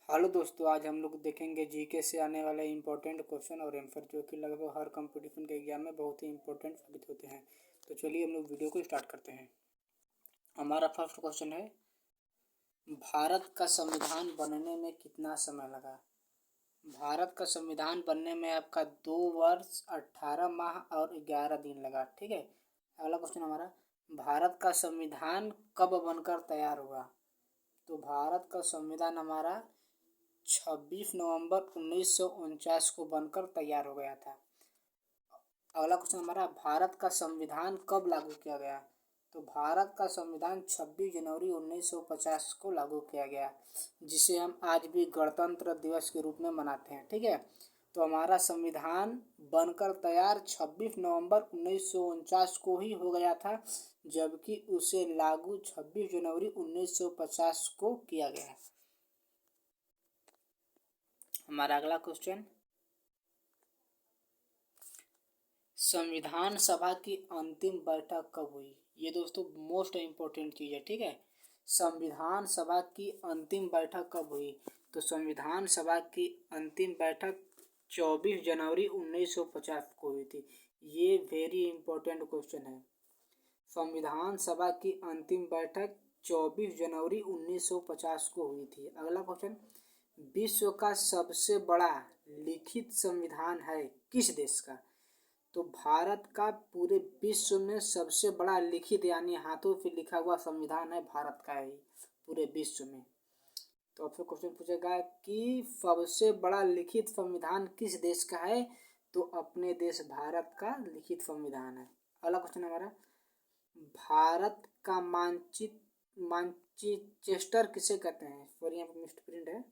Hello दोस्तों, आज हम लोग देखेंगे जीके से आने वाले इम्पोर्टेंट क्वेश्चन और आंसर जो कि लगभग हर कंपटीशन के एग्जाम में बहुत ही इम्पोर्टेंट साबित होते हैं। तो चलिए हम लोग वीडियो को स्टार्ट करते हैं। हमारा फर्स्ट क्वेश्चन है, भारत का संविधान बनने में कितना समय लगा। भारत का संविधान बनने में आपका 2 वर्ष 18 माह और 11 दिन लगा। ठीक है। अगला क्वेश्चन हमारा, भारत का संविधान कब बनकर तैयार हुआ। तो भारत का संविधान हमारा 26 नवंबर 1949 को बनकर तैयार हो गया था। अगला क्वेश्चन हमारा, भारत का संविधान कब लागू किया गया। तो भारत का संविधान 26 जनवरी 1950 को लागू किया गया, जिसे हम आज भी गणतंत्र दिवस के रूप में मनाते हैं। ठीक है। तो हमारा संविधान बनकर तैयार 26 नवंबर 1949 को ही हो गया था, जबकि उसे लागू 26 जनवरी 1950 को किया गया। हमारा अगला क्वेश्चन, संविधान सभा की अंतिम बैठक कब हुई। ये दोस्तों मोस्ट इम्पोर्टेंट चीज़ है। ठीक है। संविधान सभा की अंतिम बैठक कब हुई। तो संविधान सभा की अंतिम बैठक 24 जनवरी 1950 को हुई थी। ये वेरी इंपॉर्टेंट क्वेश्चन है। संविधान सभा की अंतिम बैठक 24 जनवरी 1950 को हुई थी। अगला क्वेश्चन, विश्व का सबसे बड़ा लिखित संविधान है किस देश का। तो भारत का पूरे विश्व में सबसे बड़ा लिखित यानी हाथों से लिखा हुआ संविधान है भारत का ही पूरे विश्व में। तो आपसे क्वेश्चन पूछेगा कि सबसे बड़ा लिखित संविधान किस देश का है। तो अपने देश भारत का लिखित संविधान है। अगला क्वेश्चन हमारा, भारत का मानचेस्टर किसे कहते हैं। सॉरी यहाँ पर मिस्ड प्रिंट है।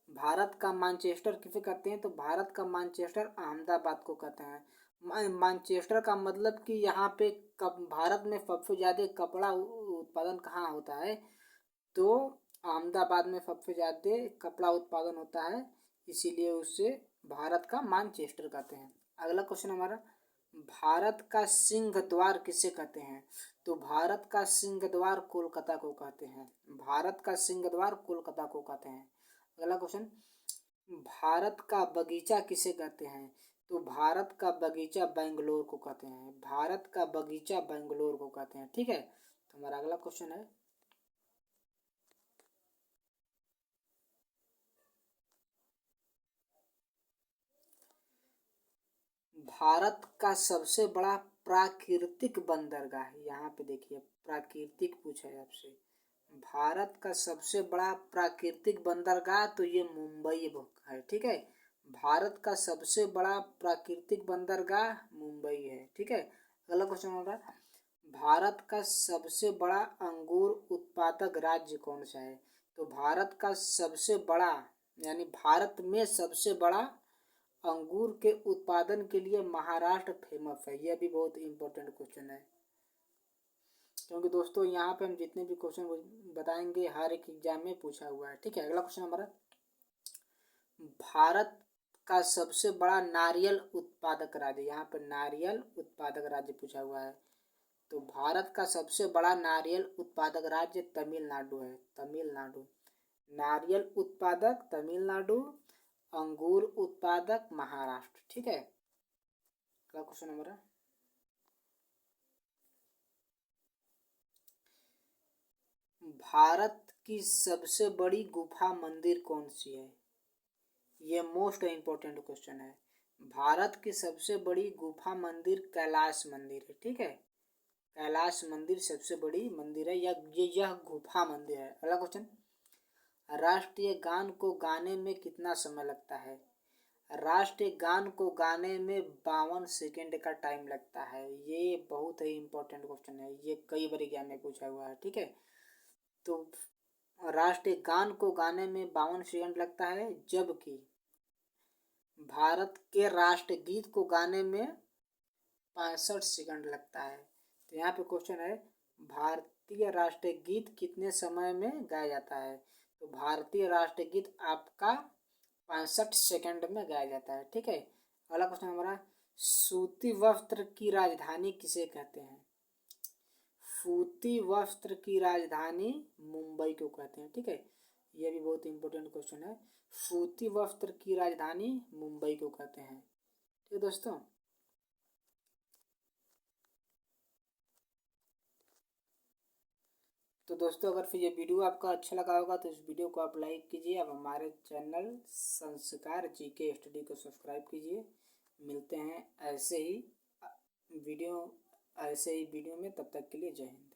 भारत का मानचेस्टर किसे कहते हैं। तो भारत का मानचेस्टर अहमदाबाद को कहते हैं। मानचेस्टर का मतलब कि यहाँ पे भारत में सबसे ज़्यादा कपड़ा उत्पादन कहाँ होता है। तो अहमदाबाद में सबसे ज़्यादा कपड़ा उत्पादन होता है, इसीलिए उसे भारत का मानचेस्टर कहते हैं। अगला क्वेश्चन हमारा, भारत का सिंह द्वार किसे कहते हैं। तो भारत का सिंह द्वार कोलकाता को कहते हैं। भारत का सिंह द्वार कोलकाता को कहते हैं। अगला क्वेश्चन, भारत का बगीचा किसे कहते हैं। तो भारत का बगीचा बेंगलोर को कहते हैं। भारत का बगीचा बेंगलोर को कहते हैं। ठीक है। तो हमारा अगला क्वेश्चन है, भारत का सबसे बड़ा प्राकृतिक बंदरगाह। यहाँ पे देखिए प्राकृतिक पूछा है आपसे। भारत का सबसे बड़ा प्राकृतिक बंदरगाह तो ये मुंबई है। ठीक है। भारत का सबसे बड़ा प्राकृतिक बंदरगाह मुंबई है। ठीक है। अगला क्वेश्चन होगा, भारत का सबसे बड़ा अंगूर उत्पादक राज्य कौन सा है। तो भारत का सबसे बड़ा यानी भारत में सबसे बड़ा अंगूर के उत्पादन के लिए महाराष्ट्र फेमस है। यह भी बहुत इंपॉर्टेंट क्वेश्चन है, क्योंकि दोस्तों यहाँ पे हम जितने भी क्वेश्चन बताएंगे हर एक एग्जाम में पूछा हुआ है। ठीक है। अगला क्वेश्चन हमारा, भारत का सबसे बड़ा नारियल उत्पादक राज्य। यहाँ पर नारियल उत्पादक राज्य पूछा हुआ है। तो भारत का सबसे बड़ा नारियल उत्पादक राज्य तमिलनाडु है। तमिलनाडु। नारियल उत्पादक तमिलनाडु, अंगूर उत्पादक महाराष्ट्र। ठीक है। अगला क्वेश्चन हमारा, भारत की सबसे बड़ी गुफा मंदिर कौन सी है। ये मोस्ट इम्पोर्टेंट क्वेश्चन है। भारत की सबसे बड़ी गुफा मंदिर कैलाश मंदिर है। ठीक है। कैलाश मंदिर सबसे बड़ी मंदिर है। यह गुफा मंदिर है। अगला क्वेश्चन, राष्ट्रीय गान को गाने में कितना समय लगता है। राष्ट्रीय गान को गाने में 52 सेकेंड का टाइम लगता है। ये बहुत ही इंपॉर्टेंट क्वेश्चन है, ये कई बार एग्जाम में पूछा हुआ है। ठीक है। तो राष्ट्रीय गान को गाने में 52 सेकेंड लगता है, जबकि भारत के राष्ट्रगीत को गाने में 65 सेकेंड लगता है। तो यहाँ पे क्वेश्चन है, भारतीय राष्ट्रीय गीत कितने समय में गाया जाता है। तो भारतीय राष्ट्रीय गीत आपका 65 सेकेंड में गाया जाता है। ठीक है। अगला क्वेश्चन हमारा, सूती वस्त्र की राजधानी किसे कहते हैं। सूती वस्त्र की राजधानी मुंबई को कहते हैं। ठीक है। यह भी बहुत इंपॉर्टेंट क्वेश्चन है। सूती वस्त्र की राजधानी मुंबई को कहते हैं। ठीक है दोस्तों। तो दोस्तों अगर फिर ये वीडियो आपका अच्छा लगा होगा तो इस वीडियो को आप लाइक कीजिए। अब हमारे चैनल संस्कार जीके स्टडी को सब्सक्राइब कीजिए। मिलते हैं ऐसे ही वीडियो में। तब तक के लिए जय हिंद।